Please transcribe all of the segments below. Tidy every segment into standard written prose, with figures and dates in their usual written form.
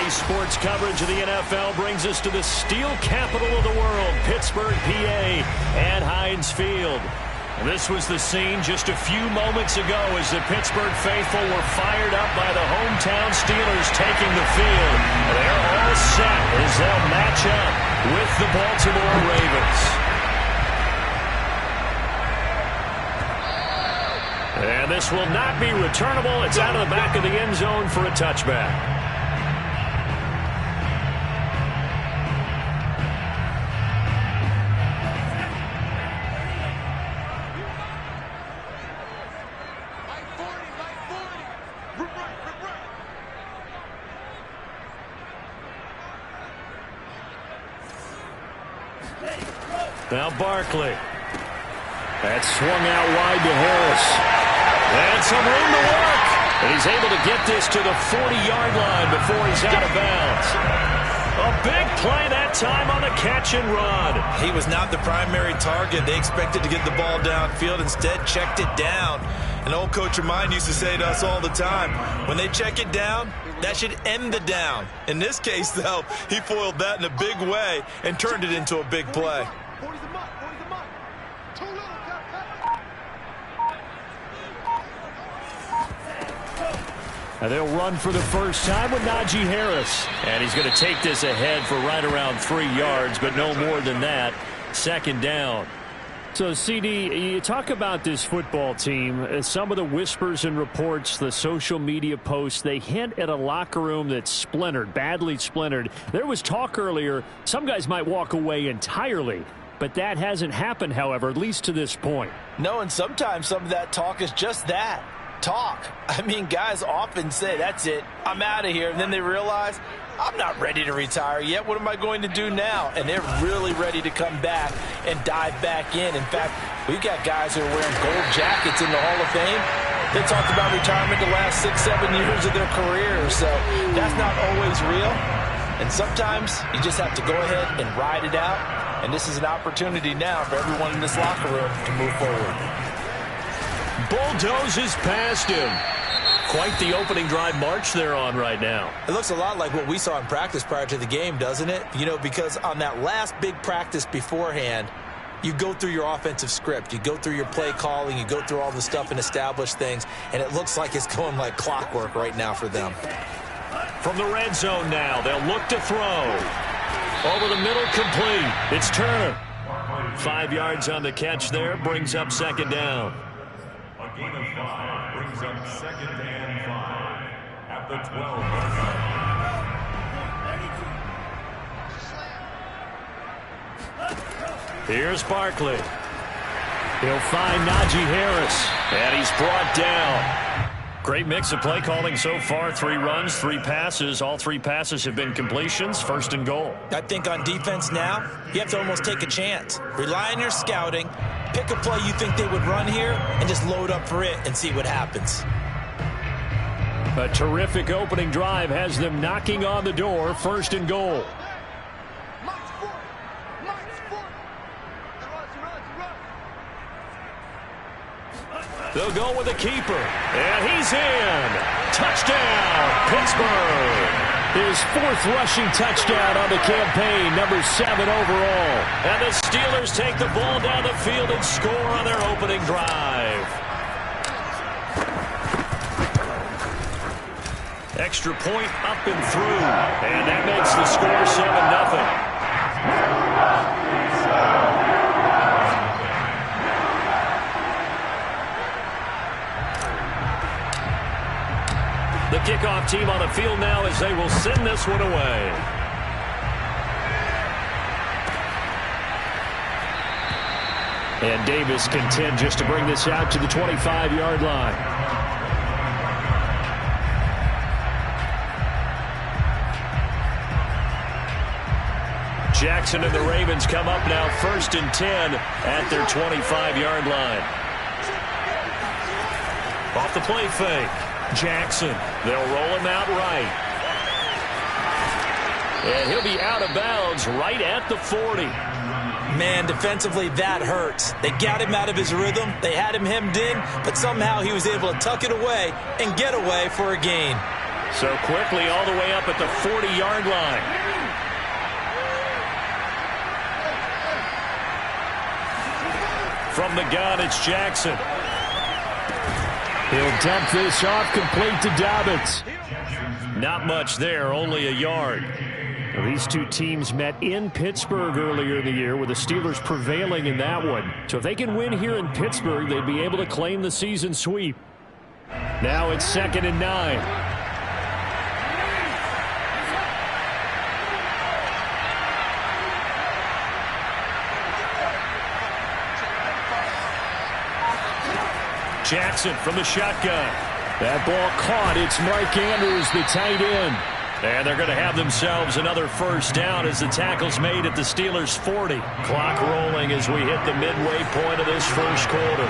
Today's sports coverage of the NFL brings us to the steel capital of the world, Pittsburgh, PA, at Heinz Field. And this was the scene just a few moments ago as the Pittsburgh faithful were fired up by the hometown Steelers taking the field. They're all set as they'll match up with the Baltimore Ravens. And this will not be returnable. It's out of the back of the end zone for a touchback. Now Barkley. That's swung out wide to Harris. And some room to work. And he's able to get this to the 40-yard line before he's out of bounds. A big play that time on the catch and run. He was not the primary target. They expected to get the ball downfield. Instead, checked it down. An old coach of mine used to say to us all the time, when they check it down, that should end the down. In this case, though, he foiled that in a big way and turned it into a big play. And they'll run for the first time with Najee Harris. And he's going to take this ahead for right around 3 yards, but no more than that. Second down. So, CD, you talk about this football team. Some of the whispers and reports, the social media posts, they hint at a locker room that's splintered, badly splintered. There was talk earlier, some guys might walk away entirely. But that hasn't happened, however, at least to this point. No, and sometimes some of that talk is just that. Talk. I mean, guys often say, that's it, I'm out of here. And then they realize, I'm not ready to retire yet. What am I going to do now? And they're really ready to come back and dive back in. In fact, we've got guys who are wearing gold jackets in the Hall of Fame. They talked about retirement the last 6-7 years of their careers. So that's not always real. And sometimes you just have to go ahead and ride it out. And this is an opportunity now for everyone in this locker room to move forward. Bulldozes past him. Quite the opening drive march they're on right now. It looks a lot like what we saw in practice prior to the game, doesn't it? You know, because on that last big practice beforehand, you go through your offensive script. You go through your play calling. You go through all the stuff and establish things. And it looks like it's going like clockwork right now for them. From the red zone now, they'll look to throw. Over the middle, complete. It's Turner. 5 yards on the catch there. Brings up second down. A gain of 5 brings up second and 5 at the 12. Here's Barkley. He'll find Najee Harris. And he's brought down. Great mix of play calling so far. 3 runs, 3 passes. All 3 passes have been completions. First and goal. I think on defense now, you have to almost take a chance. Rely on your scouting. Pick a play you think they would run here and just load up for it and see what happens. A terrific opening drive has them knocking on the door. First and goal. They'll go with the keeper. And he's in. Touchdown, Pittsburgh. His 4th rushing touchdown on the campaign, number 7 overall. And the Steelers take the ball down the field and score on their opening drive. Extra point up and through. And that makes the score 7-0. The kickoff team on the field now as they will send this one away. And Davis content just to bring this out to the 25-yard line. Jackson and the Ravens come up now 1st and 10 at their 25-yard line. Off the play fake. Jackson. They'll roll him out right. And he'll be out of bounds right at the 40. Man, defensively, that hurts. They got him out of his rhythm. They had him hemmed in, but somehow he was able to tuck it away and get away for a gain. So quickly all the way up at the 40-yard line. From the gun, it's Jackson. He'll dump this off, complete to Dobbins. Not much there, only a yard. Now, these two teams met in Pittsburgh earlier in the year, with the Steelers prevailing in that one. So if they can win here in Pittsburgh, they'd be able to claim the season sweep. Now it's 2nd and 9. Jackson from the shotgun. That ball caught. It's Mike Andrews, the tight end. And they're going to have themselves another first down as the tackle's made at the Steelers' 40. Clock rolling as we hit the midway point of this first quarter.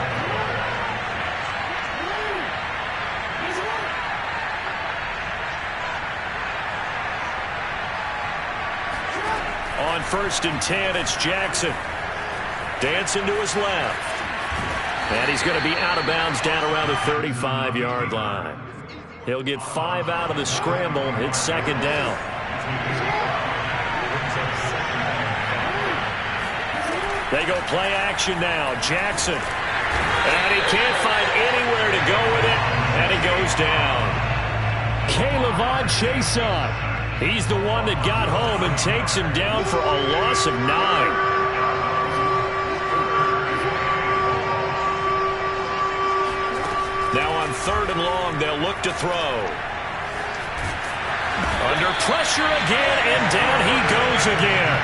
On 1st and 10, it's Jackson. Dancing to his left. And he's going to be out of bounds down around the 35-yard line. He'll get 5 out of the scramble. It's 2nd down. They go play action now. Jackson. And he can't find anywhere to go with it. And he goes down. K'Lavon Chaisson. He's the one that got home and takes him down for a loss of 9. Now on 3rd and long, they'll look to throw. Under pressure again, and down he goes again.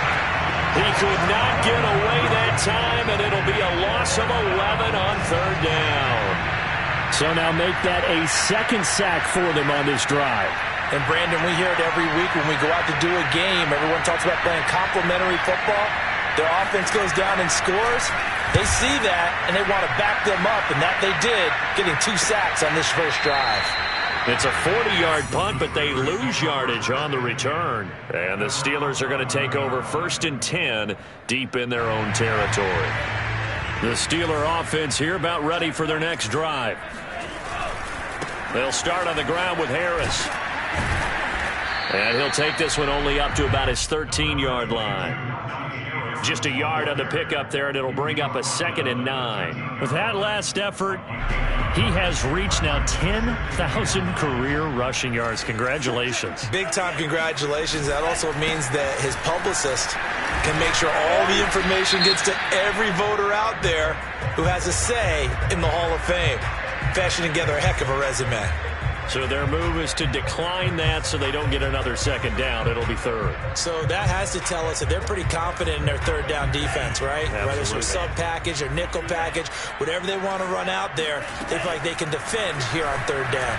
He could not get away that time, and it'll be a loss of 11 on 3rd down. So now make that a 2nd sack for them on this drive. And Brandon, we hear it every week when we go out to do a game. Everyone talks about playing complementary football. Their offense goes down and scores. They see that, and they want to back them up, and that they did, getting 2 sacks on this first drive. It's a 40-yard punt, but they lose yardage on the return. And the Steelers are going to take over 1st and 10 deep in their own territory. The Steeler offense here about ready for their next drive. They'll start on the ground with Harris. And he'll take this one only up to about his 13-yard line. Just a yard on the pickup there, and it'll bring up a 2nd and 9. With that last effort, he has reached now 10,000 career rushing yards. Congratulations. Big-time congratulations. That also means that his publicist can make sure all the information gets to every voter out there who has a say in the Hall of Fame. Fashioning together a heck of a resume. So their move is to decline that so they don't get another 2nd down. It'll be 3rd. So that has to tell us that they're pretty confident in their 3rd down defense, right? Absolutely. Whether it's a sub package or nickel package, whatever they want to run out there, they feel like they can defend here on 3rd down.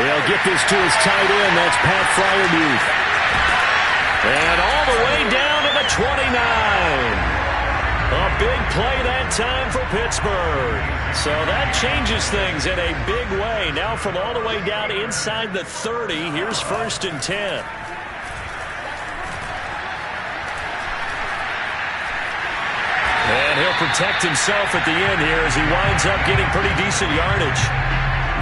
He'll get this to his tight end. That's Pat Freiermuth. And all the way down to the 29. A big play that time for Pittsburgh. So that changes things in a big way. Now from all the way down inside the 30, here's 1st and 10. And he'll protect himself at the end here as he winds up getting pretty decent yardage.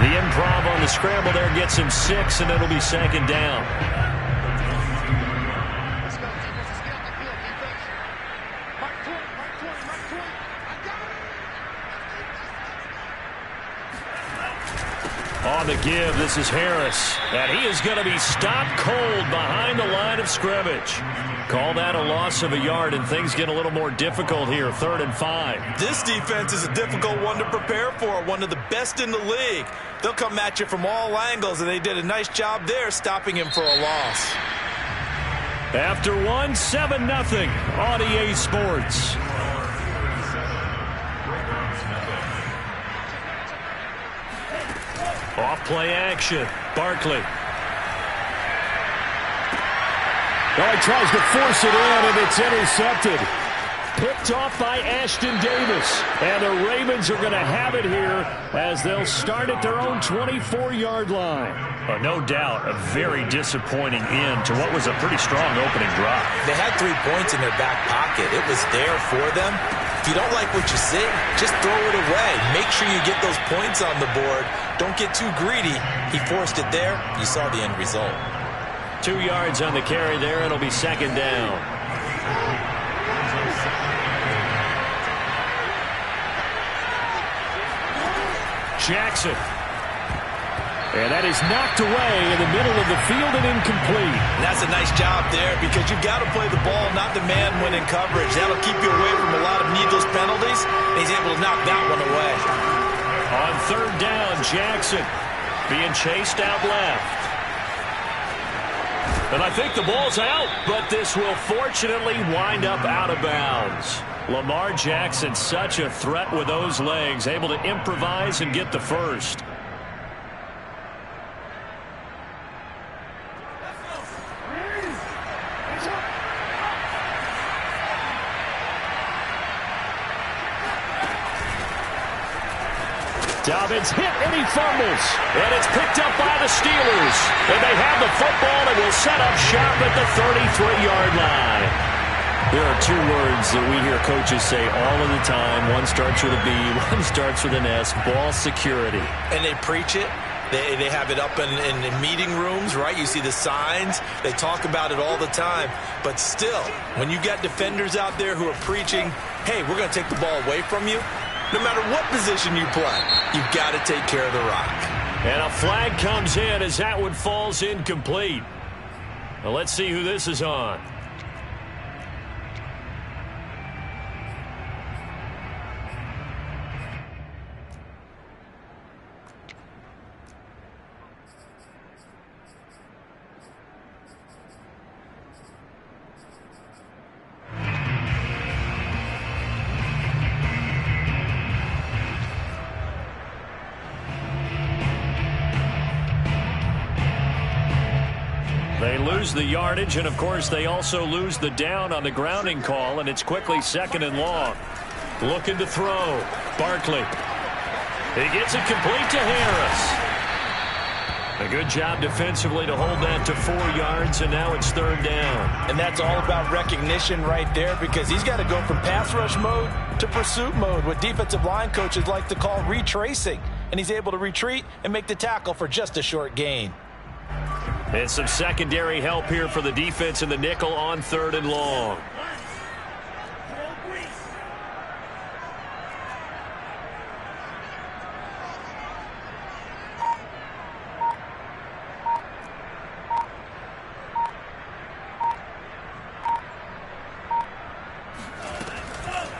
The improv on the scramble there gets him 6, and it'll be 2nd down. On the give, this is Harris. And he is going to be stopped cold behind the line of scrimmage. Call that a loss of a yard, and things get a little more difficult here, 3rd and 5. This defense is a difficult one to prepare for, one of the best in the league. They'll come at you from all angles, and they did a nice job there stopping him for a loss. After one, 7-0 on EA Sports. Off play action. Barkley. Oh, he tries to force it in, and it's intercepted. Picked off by Ashton Davis. And the Ravens are going to have it here as they'll start at their own 24-yard line. No doubt, a very disappointing end to what was a pretty strong opening drive. They had 3 points in their back pocket. It was there for them. If you don't like what you see, just throw it away. Make sure you get those points on the board. Don't get too greedy. He forced it there. You saw the end result. 2 yards on the carry there. It'll be second down. Jackson. And that is knocked away in the middle of the field and incomplete. And that's a nice job there because you've got to play the ball, not the man when in coverage. That'll keep you away from a lot of needless penalties. And he's able to knock that one away. On third down, Jackson being chased out left. And I think the ball's out, but this will fortunately wind up out of bounds. Lamar Jackson, such a threat with those legs, able to improvise and get the first. Dobbins hit and he fumbles. And it's picked up by the Steelers. And they have the football and will set up shop at the 33-yard line. There are 2 words that we hear coaches say all of the time. One starts with a B, one starts with an S. Ball security. And they preach it. They have it up in meeting rooms, right? You see the signs. They talk about it all the time. But still, when you got defenders out there who are preaching, hey, we're going to take the ball away from you, no matter what position you play, you've got to take care of the rock. And a flag comes in as that one falls incomplete. Well, let's see who this is on. They lose the yardage, and of course they also lose the down on the grounding call, and it's quickly second and long. Looking to throw. Barkley. He gets it complete to Harris. A good job defensively to hold that to 4 yards, and now it's third down. And that's all about recognition right there because he's got to go from pass rush mode to pursuit mode, what defensive line coaches like to call retracing. And he's able to retreat and make the tackle for just a short gain. And some secondary help here for the defense in the nickel on third and long.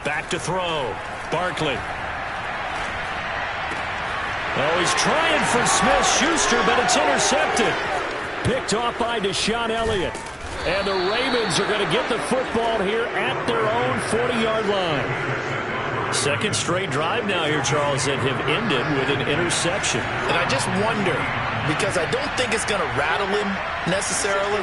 Back to throw. Barkley. Oh, he's trying for Smith-Schuster, but it's intercepted. Picked off by Deshaun Elliott. And the Ravens are going to get the football here at their own 40-yard line. Second straight drive now here, Charles, that have ended with an interception. And I just wonder, because I don't think it's going to rattle him necessarily,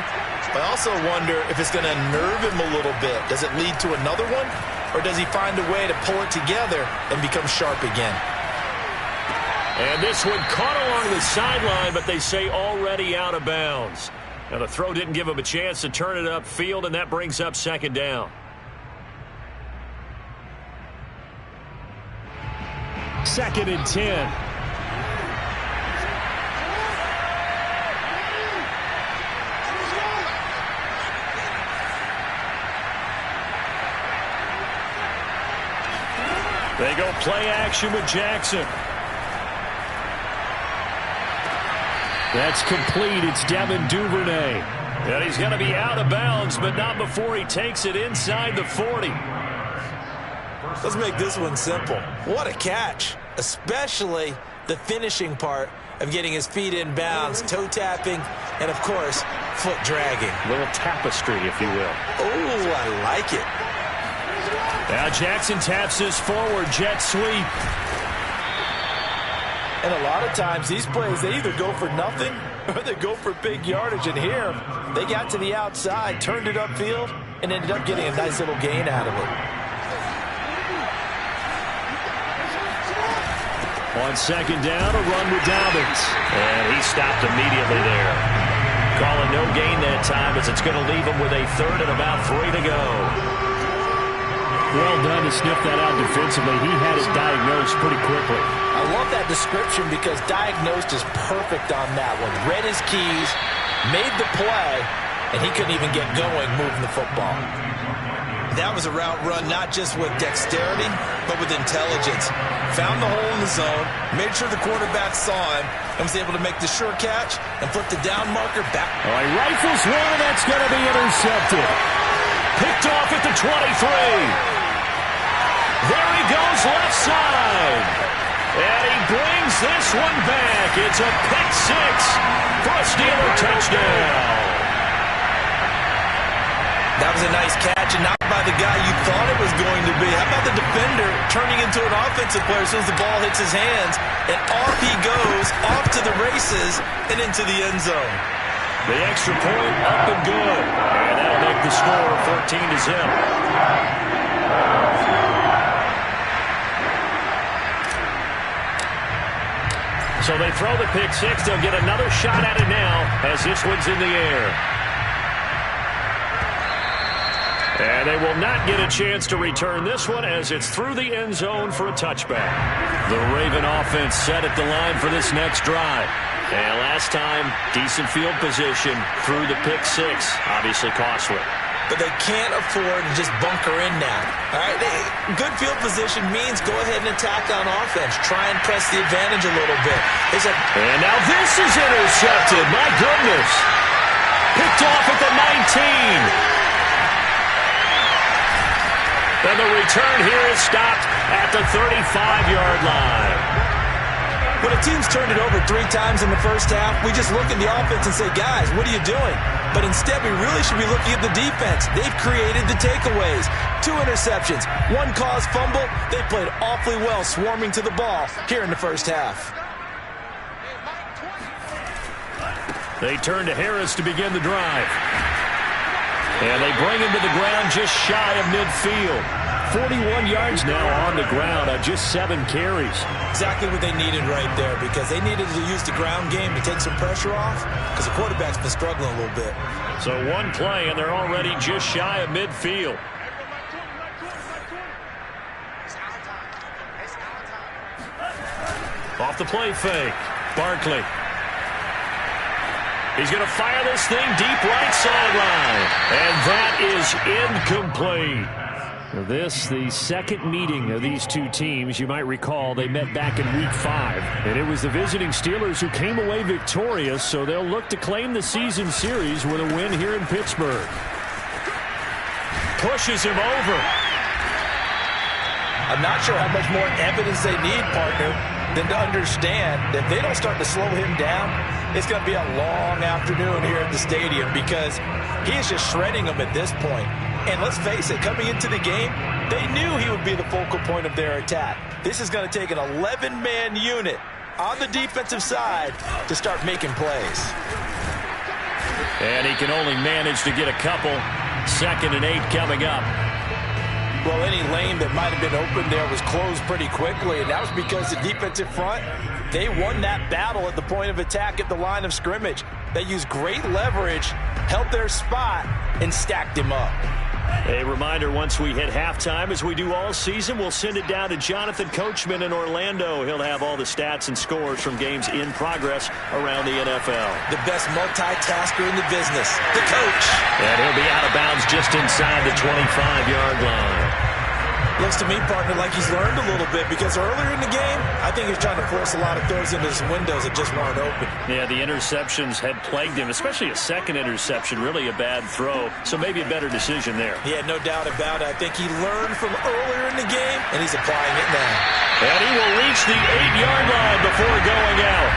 but I also wonder if it's going to unnerve him a little bit. Does it lead to another one? Or does he find a way to pull it together and become sharp again? And this one caught along the sideline, but they say already out of bounds. Now the throw didn't give him a chance to turn it upfield, and that brings up second down. Second and 10. They go play action with Jackson. That's complete. It's Devin Duvernay. And he's going to be out of bounds, but not before he takes it inside the 40. Let's make this one simple. What a catch, especially the finishing part of getting his feet in bounds, toe tapping, and, of course, foot dragging. A little tapestry, if you will. Oh, I like it. Now Jackson taps this forward, jet sweep. And a lot of times these plays, they either go for nothing or they go for big yardage. And here, they got to the outside, turned it upfield, and ended up getting a nice little gain out of it. On second down, a run with Dobbins. And he stopped immediately there. Calling no gain that time as it's going to leave him with a third and about 3 to go. Well done to sniff that out defensively. He had it diagnosed pretty quickly. I love that description because diagnosed is perfect on that one. Read his keys, made the play, and he couldn't even get going moving the football. That was a route run not just with dexterity, but with intelligence. Found the hole in the zone, made sure the quarterback saw him, and was able to make the sure catch and flip the down marker back. All right, rifles one, and that's going to be intercepted. Picked off at the 23. There he goes left side. And he brings this one back. It's a pick six for a Steeler touchdown. That was a nice catch, and not by the guy you thought it was going to be. How about the defender turning into an offensive player as soon as the ball hits his hands, and off he goes, off to the races, and into the end zone. The extra point up and good. And that'll make the score 14-0. So they throw the pick six. They'll get another shot at it now as this one's in the air. And they will not get a chance to return this one as it's through the end zone for a touchback. The Raven offense set at the line for this next drive. And last time, decent field position through the pick six. Obviously costly. But they can't afford to just bunker in now. All right, good field position means go ahead and attack on offense. Try and press the advantage a little bit. And now this is intercepted. My goodness. Picked off at the 19. And the return here is stopped at the 35-yard line. When a team's turned it over 3 times in the first half, we just look at the offense and say, guys, what are you doing? But instead, we really should be looking at the defense. They've created the takeaways. 2 interceptions, 1 caused fumble. They played awfully well swarming to the ball here in the first half. They turn to Harris to begin the drive. And they bring him to the ground just shy of midfield. 41 yards now on the ground on just 7 carries. Exactly what they needed right there because they needed to use the ground game to take some pressure off because the quarterback's been struggling a little bit. So 1 play, and they're already just shy of midfield. Off the play fake. Barkley. He's going to fire this thing deep right sideline. And that is incomplete. This, the second meeting of these 2 teams. You might recall they met back in Week 5. And it was the visiting Steelers who came away victorious, so they'll look to claim the season series with a win here in Pittsburgh. Pushes him over. I'm not sure how much more evidence they need, partner, than to understand that if they don't start to slow him down, it's going to be a long afternoon here at the stadium because he is just shredding them at this point. And let's face it, coming into the game, they knew he would be the focal point of their attack. This is going to take an 11-man unit on the defensive side to start making plays. And he can only manage to get a couple. 2nd and 8 coming up. Well, any lane that might have been open there was closed pretty quickly, and that was because the defensive front, they won that battle at the point of attack at the line of scrimmage. They used great leverage, held their spot, and stacked him up. A reminder, once we hit halftime, as we do all season, we'll send it down to Jonathan Coachman in Orlando. He'll have all the stats and scores from games in progress around the NFL. The best multitasker in the business, the coach. And he'll be out of bounds just inside the 25-yard line. Looks to me, partner, like he's learned a little bit because earlier in the game, I think he was trying to force a lot of throws into his windows that just weren't open. Yeah, the interceptions had plagued him, especially a second interception, really a bad throw. So maybe a better decision there. Yeah, no doubt about it. I think he learned from earlier in the game, and he's applying it now. And he will reach the 8-yard line before going out.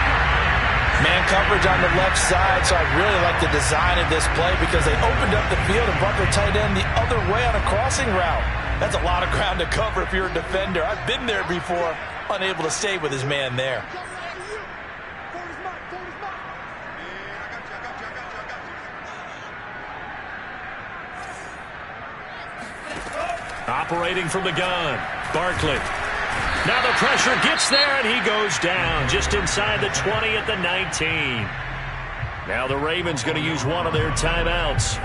Man coverage on the left side, so I really like the design of this play because they opened up the field and brought their tight end the other way on a crossing route. That's a lot of ground to cover if you're a defender. I've been there before, unable to stay with his man there. Operating from the gun, Barkley. Now the pressure gets there, and he goes down just inside the 20 at the 19. Now the Ravens going to use one of their timeouts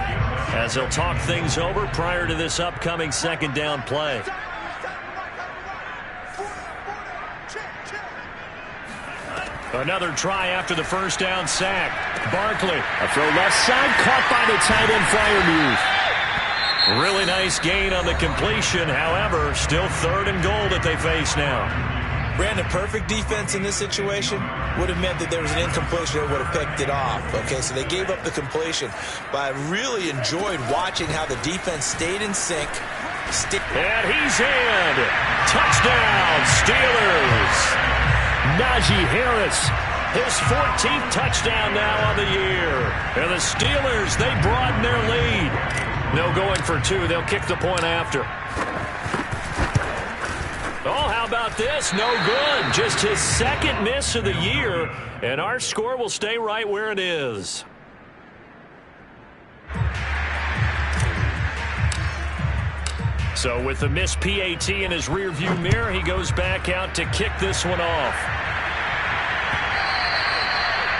as they'll talk things over prior to this upcoming second down play. Another try after the first down sack. Barkley, a throw left side, caught by the tight end Freiermuth. Really nice gain on the completion. However, still 3rd and goal that they face now. Brandon, perfect defense in this situation would have meant that there was an incompletion that would have picked it off. Okay, so they gave up the completion. But I really enjoyed watching how the defense stayed in sync. And he's in. Touchdown, Steelers. Najee Harris, his 14th touchdown now on the year. And the Steelers, they broaden their lead. No going for 2. They'll kick the point after. Oh, how about this? No good. Just his 2nd miss of the year. And our score will stay right where it is. So with the missed PAT in his rearview mirror, he goes back out to kick this one off.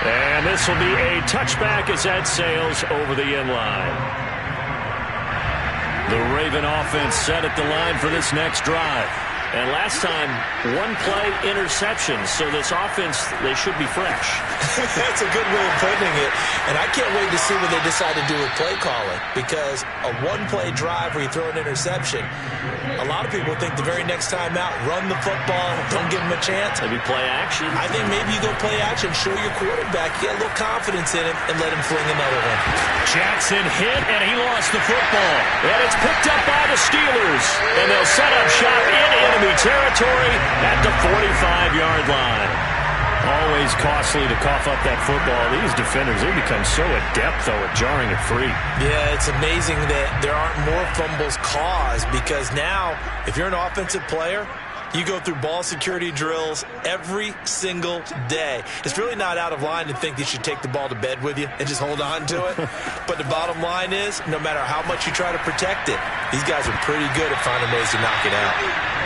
And this will be a touchback as that sails over the end line. The Raven offense set at the line for this next drive. And last time, 1-play interception. So this offense, they should be fresh. That's a good way of putting it. And I can't wait to see what they decide to do with play calling. Because a 1-play drive where you throw an interception, a lot of people think the very next time out, run the football, don't give them a chance. Maybe play action. I think maybe you go play action, show your quarterback, get a little confidence in him, and let him fling another one. Jackson hit, and he lost the football. And it's picked up by the Steelers. And they'll set up shop in enemy territory at the 45-yard line. Always costly to cough up that football. These defenders, they become so adept, though, at jarring it free. Yeah, it's amazing that there aren't more fumbles caused because now, if you're an offensive player, you go through ball security drills every single day. It's really not out of line to think that you should take the ball to bed with you and just hold on to it. But the bottom line is, no matter how much you try to protect it, these guys are pretty good at finding ways to knock it out.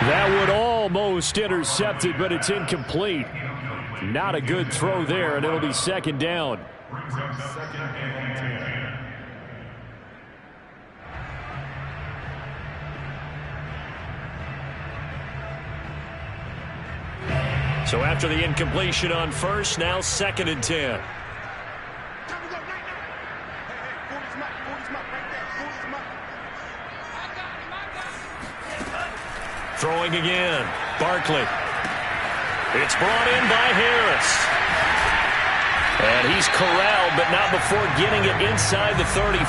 That would almost intercepted, but it's incomplete. Not a good throw there, and it'll be 2nd down. Brings up 2nd and 10. So after the incompletion on first, now 2nd and 10. Throwing again. Barkley. It's brought in by Harris. And he's corralled, but not before getting it inside the 35.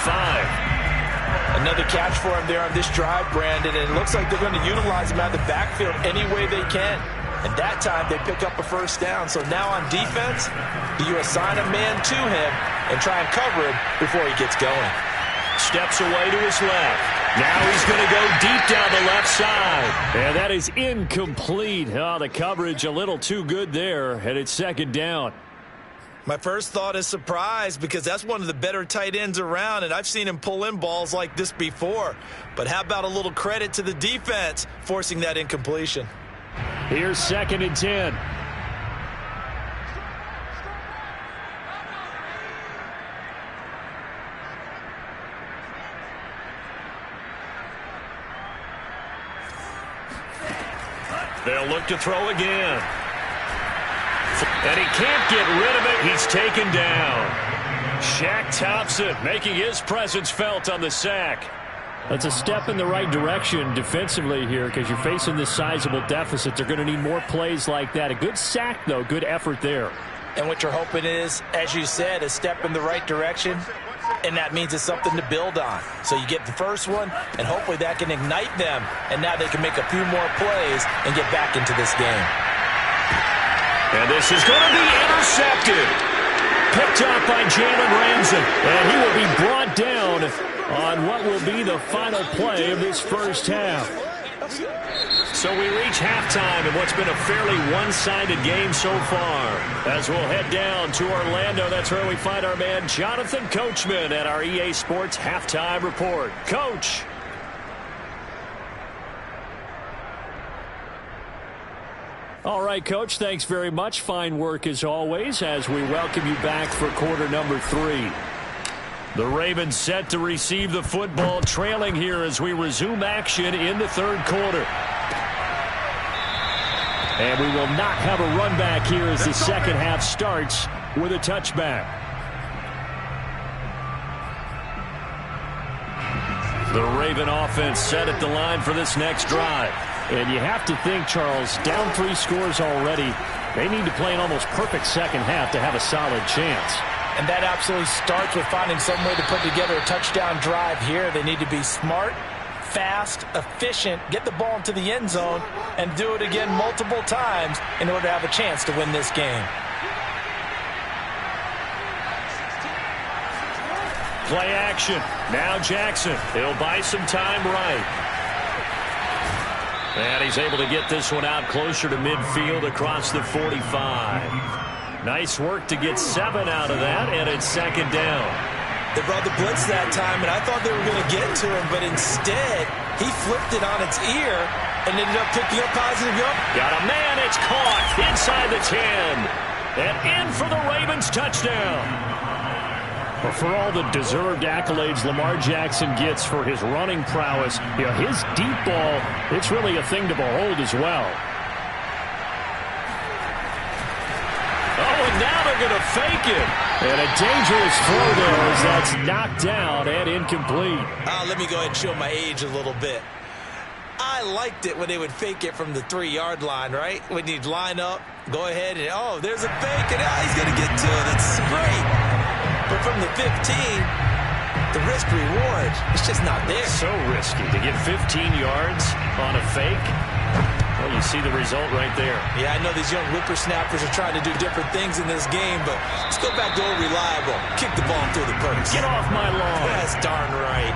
Another catch for him there on this drive, Brandon, and it looks like they're going to utilize him out of the backfield any way they can. And that time they pick up a first down. So now on defense, do you assign a man to him and try and cover him before he gets going? Steps away to his left. Now he's going to go deep down the left side. And that is incomplete. Oh, the coverage a little too good there, and it's 2nd down. My first thought is surprise because that's one of the better tight ends around, and I've seen him pull in balls like this before. But how about a little credit to the defense forcing that incompletion? Here's 2nd and 10. They'll look to throw again. And he can't get rid of it. He's taken down. Shaq Thompson making his presence felt on the sack. That's a step in the right direction defensively here because you're facing this sizable deficit. They're going to need more plays like that. A good sack, though. Good effort there. And what you're hoping is, as you said, a step in the right direction, and that means it's something to build on. So you get the first one, and hopefully that can ignite them, and now they can make a few more plays and get back into this game. And this is going to be intercepted. Picked up by Jalen Ramsey, and he will be brought down on what will be the final play of this first half. So we reach halftime in what's been a fairly one-sided game so far. As we'll head down to Orlando, that's where we find our man Jonathan Coachman at our EA Sports Halftime Report. Coach. All right, Coach, thanks very much. Fine work as always as we welcome you back for quarter number 3. The Ravens set to receive the football, trailing here as we resume action in the third quarter. And we will not have a run back here as the second half starts with a touchback. The Raven offense set at the line for this next drive. And you have to think, Charles, down 3 scores already. They need to play an almost perfect second half to have a solid chance. And that absolutely starts with finding some way to put together a touchdown drive here. They need to be smart, fast, efficient, get the ball into the end zone, and do it again multiple times in order to have a chance to win this game. Play action. Now Jackson. He'll buy some time right. And he's able to get this one out closer to midfield across the 45. Nice work to get 7 out of that, and it's second down. They brought the blitz that time, and I thought they were going to get to him, but instead, he flipped it on its ear and ended up picking up positive yards. Got a man, it's caught inside the 10. And in for the Ravens touchdown. Well, for all the deserved accolades Lamar Jackson gets for his running prowess, you know, his deep ball, it's really a thing to behold as well. Now they're going to fake it. And a dangerous throw there as that's knocked down and incomplete. Let me go ahead and show my age a little bit. I liked it when they would fake it from the 3-yard line, right? When you'd line up, go ahead and, oh, there's a fake, and he's going to get to it. It's great. But from the 15, the risk-reward, it's just not there. So risky to get 15 yards on a fake. Well, you see the result right there. Yeah, I know these young whippersnappers are trying to do different things in this game, but let's go back to old reliable. Kick the ball through the purse. Get off my lawn. That's darn right.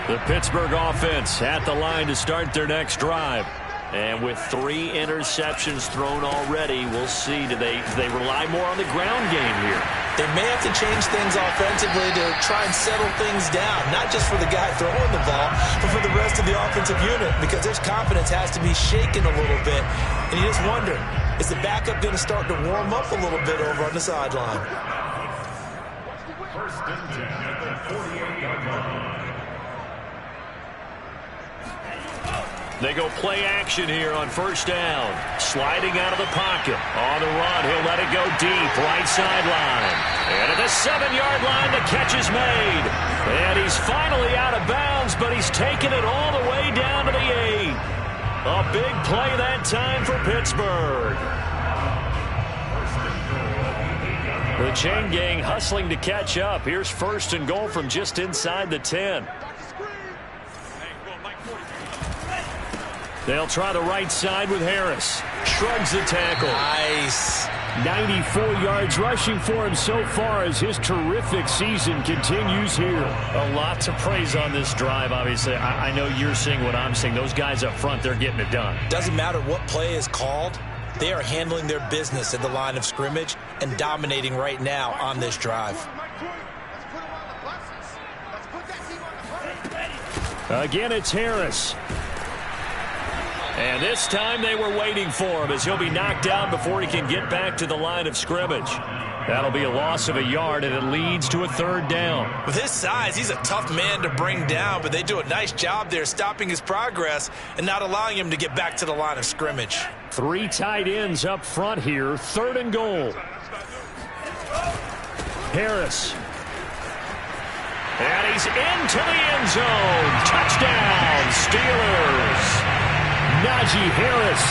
The Pittsburgh offense at the line to start their next drive. And with 3 interceptions thrown already, we'll see. Do they rely more on the ground game here? They may have to change things offensively to try and settle things down, not just for the guy throwing the ball, but for the rest of the offensive unit, because their confidence has to be shaken a little bit. And you just wonder, is the backup going to start to warm up a little bit over on the sideline? First and 10 at the 48-yard line. They go play action here on first down. Sliding out of the pocket. On the run, he'll let it go deep. Right sideline. And at the 7-yard line, the catch is made. And he's finally out of bounds, but he's taken it all the way down to the 8. A big play that time for Pittsburgh. The chain gang hustling to catch up. Here's first and goal from just inside the 10. They'll try the right side with Harris. Shrugs the tackle. Nice. 94 yards rushing for him so far as his terrific season continues here. A lot to praise on this drive, obviously. I know you're seeing what I'm seeing. Those guys up front, they're getting it done. Doesn't matter what play is called. They are handling their business at the line of scrimmage and dominating right now on this drive. Again, it's Harris. And this time they were waiting for him as he'll be knocked down before he can get back to the line of scrimmage. That'll be a loss of a yard, and it leads to a third down. With his size, he's a tough man to bring down, but they do a nice job there stopping his progress and not allowing him to get back to the line of scrimmage. 3 tight ends up front here. Third and goal. Harris. And he's into the end zone. Touchdown, Steelers. Najee Harris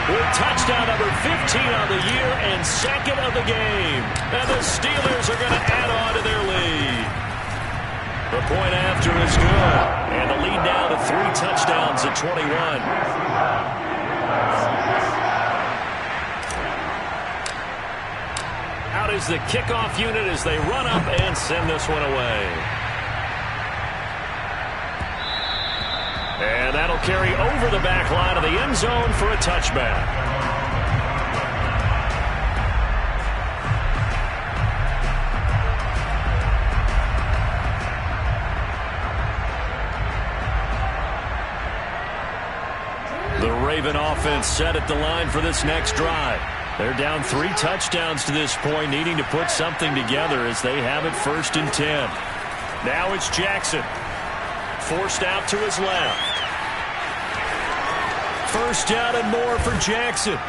with touchdown number 15 on the year and second of the game. And the Steelers are going to add on to their lead. The point after is good. And the lead now to 3 touchdowns at 21. Out is the kickoff unit as they run up and send this one away. And that'll carry over the back line of the end zone for a touchback. Raven offense set at the line for this next drive. They're down 3 touchdowns to this point, needing to put something together as they have it 1st and 10. Now it's Jackson. Forced out to his left. 1st down and more for Jackson.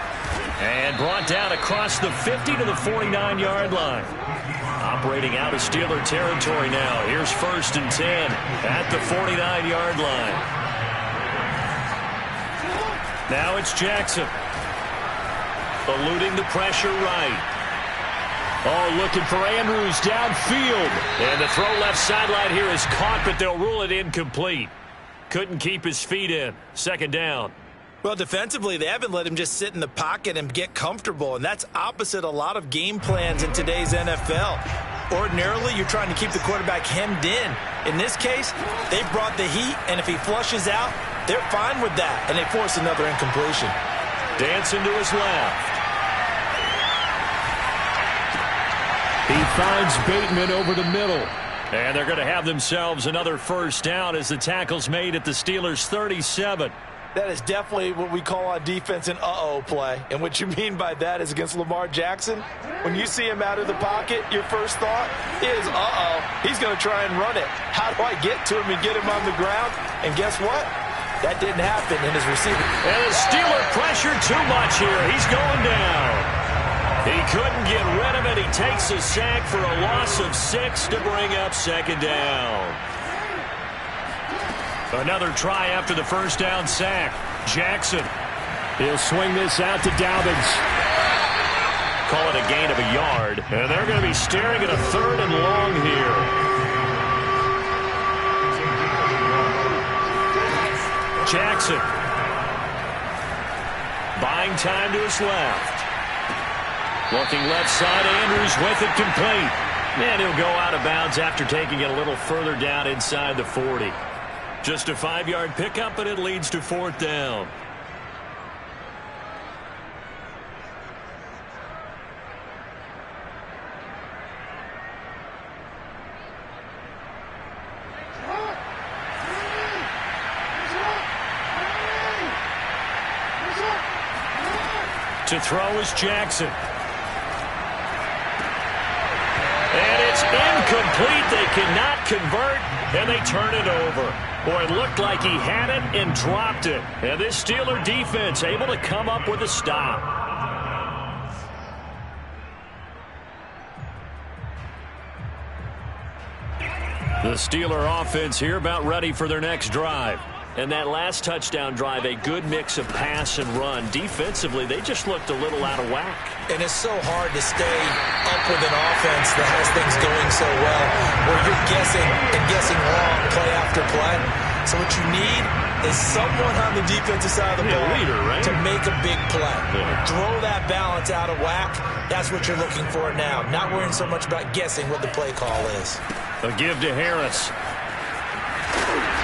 And brought down across the 50 to the 49-yard line. Operating out of Steeler territory now. Here's 1st and 10 at the 49-yard line. Now it's Jackson. Eluding the pressure right. Oh, looking for Andrews downfield. And the throw left sideline here is caught, but they'll rule it incomplete. Couldn't keep his feet in. 2nd down. Well, defensively, they haven't let him just sit in the pocket and get comfortable, and that's opposite a lot of game plans in today's NFL. Ordinarily, you're trying to keep the quarterback hemmed in. In this case, they brought the heat, and if he flushes out, they're fine with that, and they force another incompletion. Dancing to his left. He finds Bateman over the middle. And they're going to have themselves another 1st down as the tackle's made at the Steelers' 37. That is definitely what we call on defense an uh-oh play. And what you mean by that is against Lamar Jackson, when you see him out of the pocket, your first thought is, uh-oh, he's going to try and run it. How do I get to him and get him on the ground? And guess what? That didn't happen in his receiving. And the Steeler pressure too much here. He's going down. He couldn't get rid of it. He takes a sack for a loss of 6 to bring up 2nd down. Another try after the 1st down sack. Jackson. He'll swing this out to Dobbins. Call it a gain of a yard. And they're going to be staring at a 3rd and long here. Jackson. Buying time to his left. Looking left side, Andrews with it complete. And he'll go out of bounds after taking it a little further down inside the 40. Just a 5-yard pickup, and it leads to 4th down. To throw is Jackson. And it's incomplete. They cannot convert, and they turn it over. Boy, it looked like he had it and dropped it. And this Steeler defense able to come up with a stop. The Steeler offense here about ready for their next drive. And that last touchdown drive, a good mix of pass and run. Defensively, they just looked a little out of whack. And it's so hard to stay up with an offense that has things going so well, where you're guessing and guessing wrong play after play. So what you need is someone on the defensive side of the ball leader, right? to make a big play. Throw that balance out of whack. That's what you're looking for now. Not worrying so much about guessing what the play call is. A give to Harris.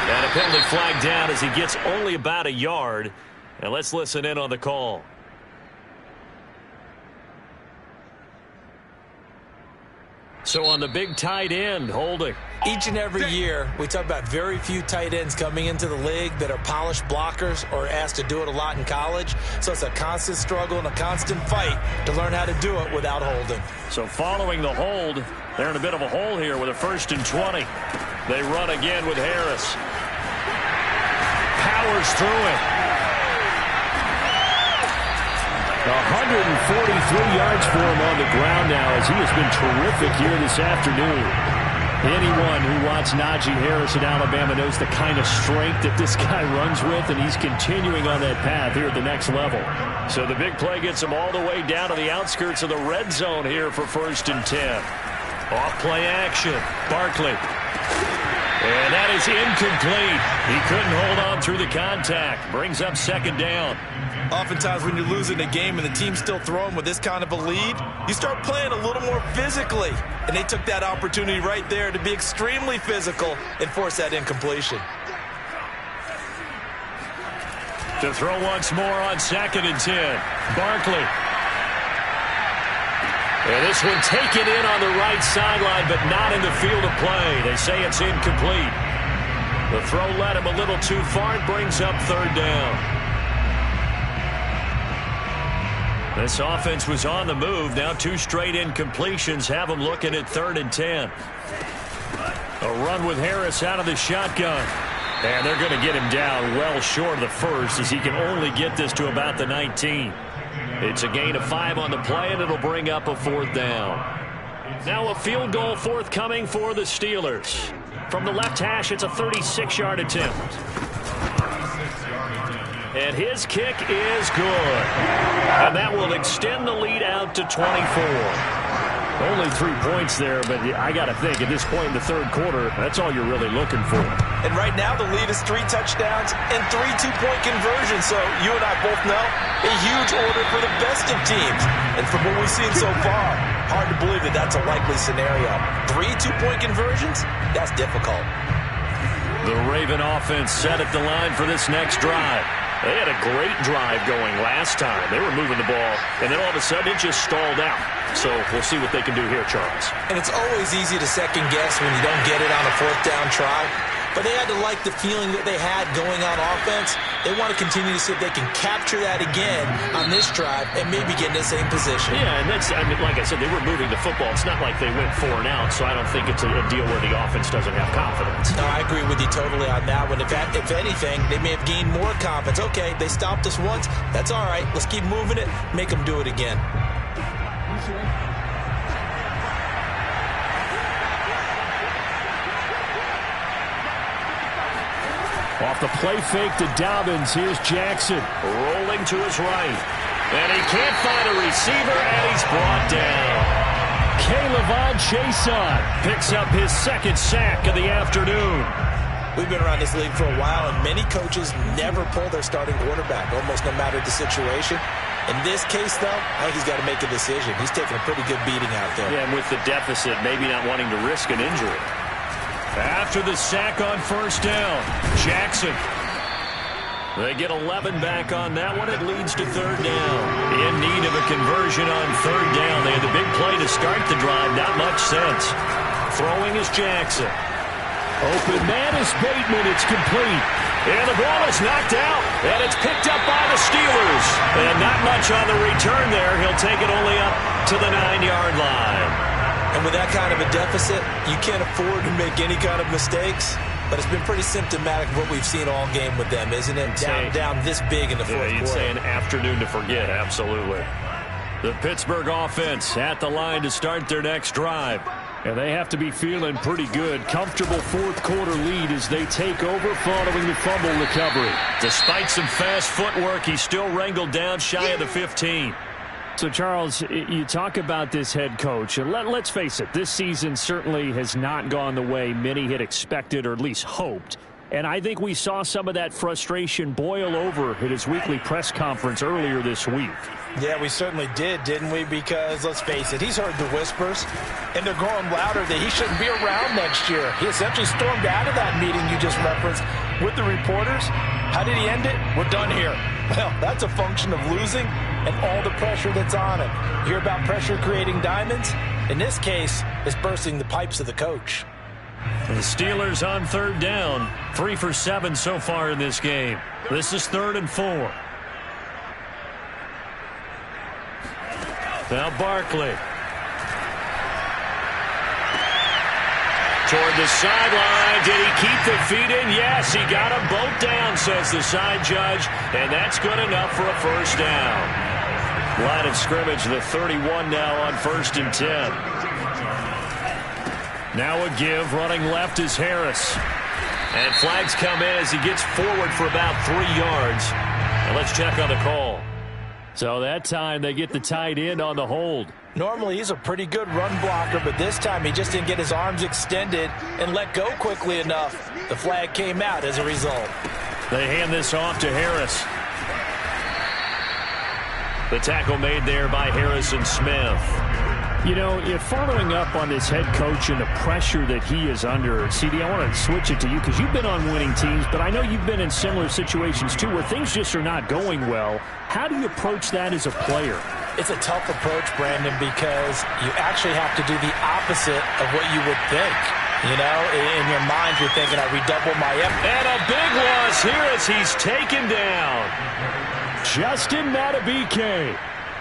And a penalty flag down as he gets only about a yard. And let's listen in on the call. So on the big tight end, holding. Each and every year, we talk about very few tight ends coming into the league that are polished blockers or asked to do it a lot in college. So it's a constant struggle and a constant fight to learn how to do it without holding. So following the hold, they're in a bit of a hole here with a 1st and 20. They run again with Harris. Powers through it. 143 yards for him on the ground now as he has been terrific here this afternoon. Anyone who watched Najee Harris at Alabama knows the kind of strength that this guy runs with, and he's continuing on that path here at the next level. So the big play gets him all the way down to the outskirts of the red zone here for 1st and 10. Off play action. Barkley. And that is incomplete. He couldn't hold on through the contact. Brings up 2nd down. Oftentimes when you're losing a game and the team's still throwing with this kind of a lead, you start playing a little more physically. And they took that opportunity right there to be extremely physical and force that incompletion. To throw once more on 2nd and 10. Barkley. And this one taken in on the right sideline, but not in the field of play. They say it's incomplete. The throw led him a little too far. It brings up 3rd down. This offense was on the move. Now 2 straight incompletions have them looking at 3rd and 10. A run with Harris out of the shotgun. And they're going to get him down well short of the first, as he can only get this to about the 19. It's a gain of 5 on the play, and it'll bring up a 4th down. Now a field goal forthcoming for the Steelers. From the left hash, it's a 36-yard attempt. And his kick is good. And that will extend the lead out to 24. Only 3 points there, but I got to think at this point in the 3rd quarter, that's all you're really looking for. And right now the lead is 3 touchdowns and 3 two-point conversions. So you and I both know a huge order for the best of teams. And from what we've seen so far, hard to believe that that's a likely scenario. 3 two-point conversions? That's difficult. The Raven offense set at the line for this next drive. They had a great drive going last time. They were moving the ball, and then all of a sudden it just stalled out. So we'll see what they can do here, Charles. And it's always easy to second guess when you don't get it on a 4th down try. But they had to like the feeling that they had going on offense. They want to continue to see if they can capture that again on this drive and maybe get in the same position. Yeah, and that's, I mean, like I said, they were moving the football. It's not like they went 4 and out, so I don't think it's a deal where the offense doesn't have confidence. No, I agree with you totally on that one. If anything, they may have gained more confidence. Okay, they stopped us once. That's all right. Let's keep moving it. Make them do it again. Off the play fake to Dobbins. Here's Jackson. Rolling to his right. And he can't find a receiver, and he's brought down. K'Lavon Chaisson Picks up his 2nd sack of the afternoon. We've been around this league for a while, and many coaches never pull their starting quarterback, almost no matter the situation. In this case, though, I think he's got to make a decision. He's taking a pretty good beating out there. Yeah, and with the deficit, maybe not wanting to risk an injury. After the sack on 1st down, Jackson. They get 11 back on that one. It leads to 3rd down. In need of a conversion on 3rd down. They had the big play to start the drive. Not much sense. Throwing is Jackson. Open man is Bateman. It's complete. And the ball is knocked out. And it's picked up by the Steelers. And not much on the return there. He'll take it only up to the 9-yard line. And with that kind of a deficit, you can't afford to make any kind of mistakes. But it's been pretty symptomatic of what we've seen all game with them, isn't it? Down this big in the 4th quarter. You'd say an afternoon to forget, absolutely. The Pittsburgh offense at the line to start their next drive. And they have to be feeling pretty good. Comfortable 4th quarter lead as they take over following the fumble recovery. Despite some fast footwork, he's still wrangled down shy of the 15. So, Charles, you talk about this head coach, and let's face it, this season certainly has not gone the way many had expected or at least hoped. And I think we saw some of that frustration boil over at his weekly press conference earlier this week. Yeah, we certainly did, didn't we? Because, let's face it, he's heard the whispers, and they're growing louder that he shouldn't be around next year. He essentially stormed out of that meeting you just referenced with the reporters. How did he end it? We're done here. Well, that's a function of losing and all the pressure that's on him. You hear about pressure creating diamonds? In this case, it's bursting the pipes of the coach. The Steelers on 3rd down. 3 for 7 so far in this game. This is 3rd and 4. Now Barkley. Toward the sideline. Did he keep the feet in? Yes, he got them both down, says the side judge. And that's good enough for a 1st down. Line of scrimmage, the 31 now on 1st and 10. Now a give. Running left is Harris. And flags come in as he gets forward for about 3 yards. And let's check on the call. So that time they get the tight end on the hold. Normally he's a pretty good run blocker, but this time he just didn't get his arms extended and let go quickly enough. The flag came out as a result. They hand this off to Harris. The tackle made there by Harrison Smith. You know, following up on this head coach and the pressure that he is under, CD, I want to switch it to you because you've been on winning teams, but I know you've been in similar situations too where things just are not going well. How do you approach that as a player? It's a tough approach, Brandon, because you actually have to do the opposite of what you would think. You know, in your mind, you're thinking, I redouble my effort. And a big loss here as he's taken down. Justin Matabike.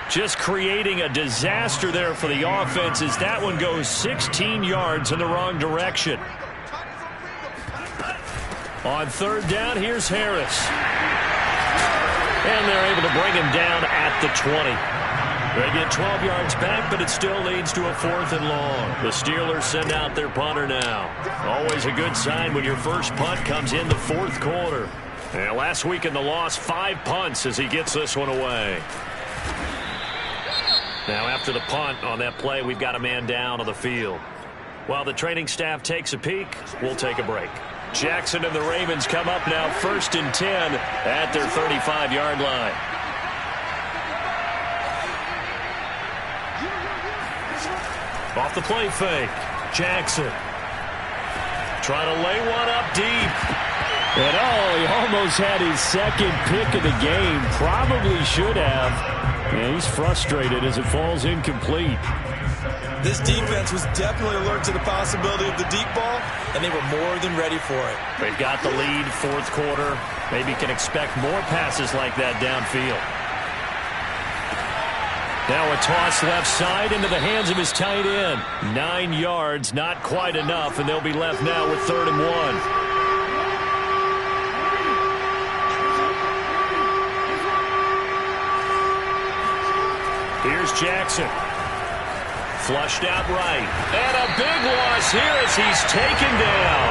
Just creating a disaster there for the offense as that one goes 16 yards in the wrong direction. On third down, here's Harris. And they're able to bring him down at the 20. They get 12 yards back, but it still leads to a 4th and long. The Steelers send out their punter now. Always a good sign when your first punt comes in the 4th quarter. And last week in the loss, 5 punts as he gets this one away. Now after the punt on that play, we've got a man down on the field. While the training staff takes a peek, we'll take a break. Jackson and the Ravens come up now 1st and 10 at their 35-yard line. Off the play fake, Jackson trying to lay one up deep. And he almost had his second pick of the game. Probably should have. And he's frustrated as it falls incomplete. This defense was definitely alert to the possibility of the deep ball, and they were more than ready for it. They've got the lead, 4th quarter. Maybe can expect more passes like that downfield. Now a toss left side into the hands of his tight end. 9 yards, not quite enough, and they'll be left now with 3rd and 1. Here's Jackson. Flushed out right. And a big loss here as he's taken down.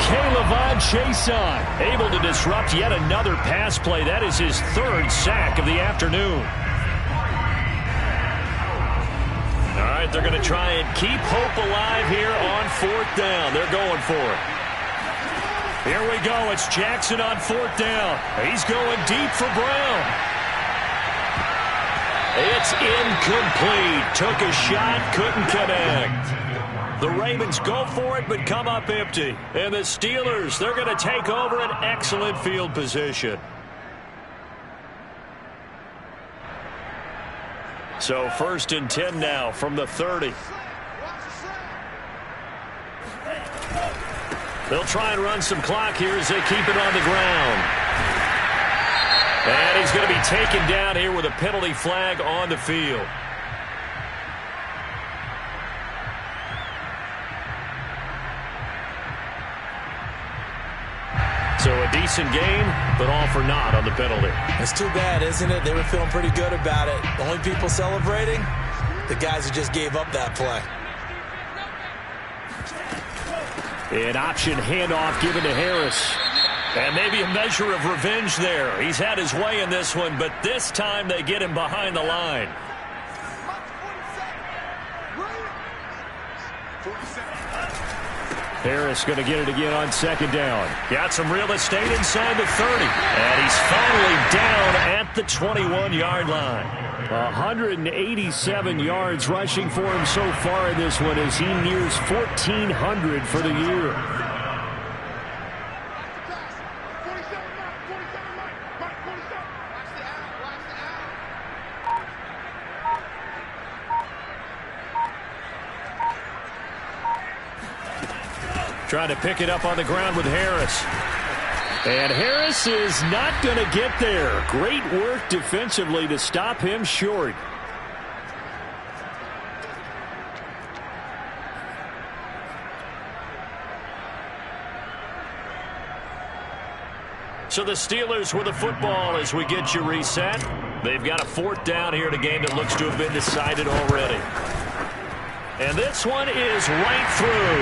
K'Lavon Chaisson Able to disrupt yet another pass play. That is his 3rd sack of the afternoon. All right, they're going to try and keep hope alive here on 4th down. They're going for it. Here we go. It's Jackson on 4th down. He's going deep for Brown. It's incomplete. Took a shot, couldn't connect. The Ravens go for it, but come up empty. And the Steelers, they're going to take over an excellent field position. So 1st and 10 now from the 30. They'll try and run some clock here as they keep it on the ground. And he's going to be taken down here with a penalty flag on the field. So a decent game, but all for naught on the penalty. It's too bad, isn't it? They were feeling pretty good about it. The only people celebrating, the guys who just gave up that play. An option handoff given to Harris. And maybe a measure of revenge there. He's had his way in this one, but this time they get him behind the line. Harris going to get it again on 2nd down. Got some real estate inside the 30. And he's finally down at the 21-yard line. 187 yards rushing for him so far in this one as he nears 1,400 for the year. Trying to pick it up on the ground with Harris. And Harris is not going to get there. Great work defensively to stop him short. So the Steelers with the football as we get you reset. They've got a 4th down here in a game that looks to have been decided already. And this one is right through.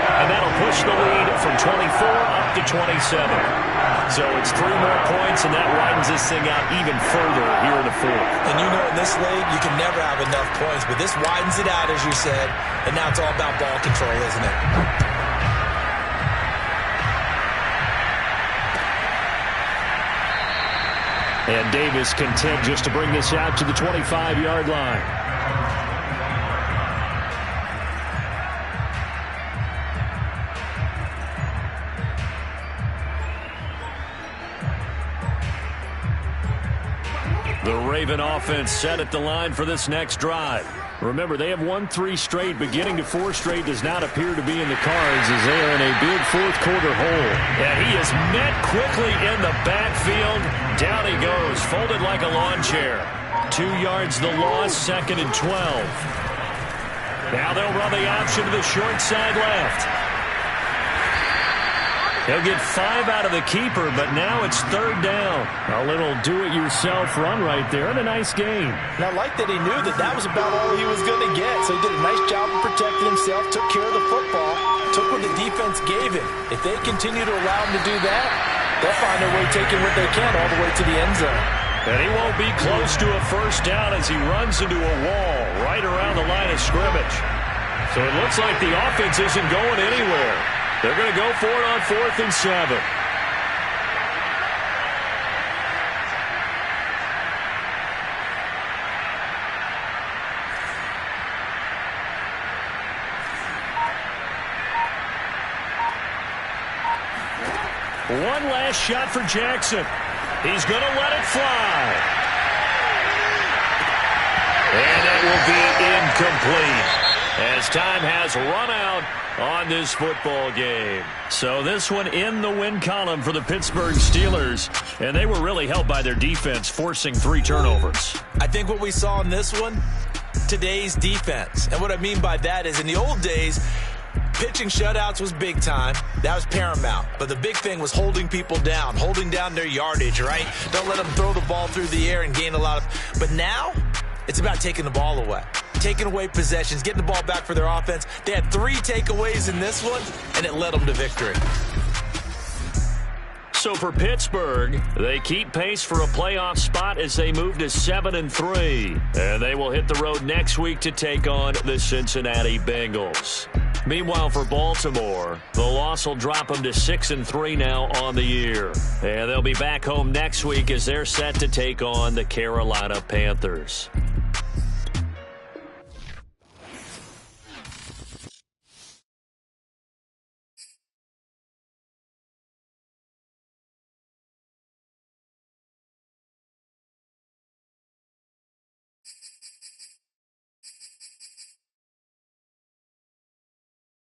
And that'll push the lead from 24 up to 27. So it's 3 more points, and that widens this thing out even further here in the 4th. And you know in this league, you can never have enough points, but this widens it out, as you said, and now it's all about ball control, isn't it? And Davis content just to bring this out to the 25-yard line. The Raven offense set at the line for this next drive. Remember, they have won 3 straight, but getting to 4 straight does not appear to be in the cards as they are in a big fourth-quarter hole. And he is met quickly in the backfield. Down he goes, folded like a lawn chair. 2 yards the loss, 2nd and 12. Now they'll run the option to the short side left. He'll get 5 out of the keeper, but now it's 3rd down. A little do-it-yourself run right there, and a nice game. And I like that he knew that that was about all he was going to get. So he did a nice job of protecting himself, took care of the football, took what the defense gave him. If they continue to allow him to do that, they'll find their way taking what they can all the way to the end zone. And he won't be close to a first down as he runs into a wall right around the line of scrimmage. So it looks like the offense isn't going anywhere. They're going to go for it on 4th and 7. One last shot for Jackson. He's going to let it fly. And that will be incomplete as time has run out on this football game. So this one in the win column for the Pittsburgh Steelers. And they were really helped by their defense, forcing 3 turnovers. I think what we saw in this one, today's defense. And what I mean by that is in the old days, pitching shutouts was big time. That was paramount. But the big thing was holding people down, holding down their yardage, right? Don't let them throw the ball through the air and gain a lot of... But now, it's about taking the ball away. Taking away possessions, getting the ball back for their offense. They had 3 takeaways in this one, and it led them to victory. So for Pittsburgh, they keep pace for a playoff spot as they move to 7-3. And they will hit the road next week to take on the Cincinnati Bengals. Meanwhile, for Baltimore, the loss will drop them to 6-3 now on the year. And they'll be back home next week as they're set to take on the Carolina Panthers.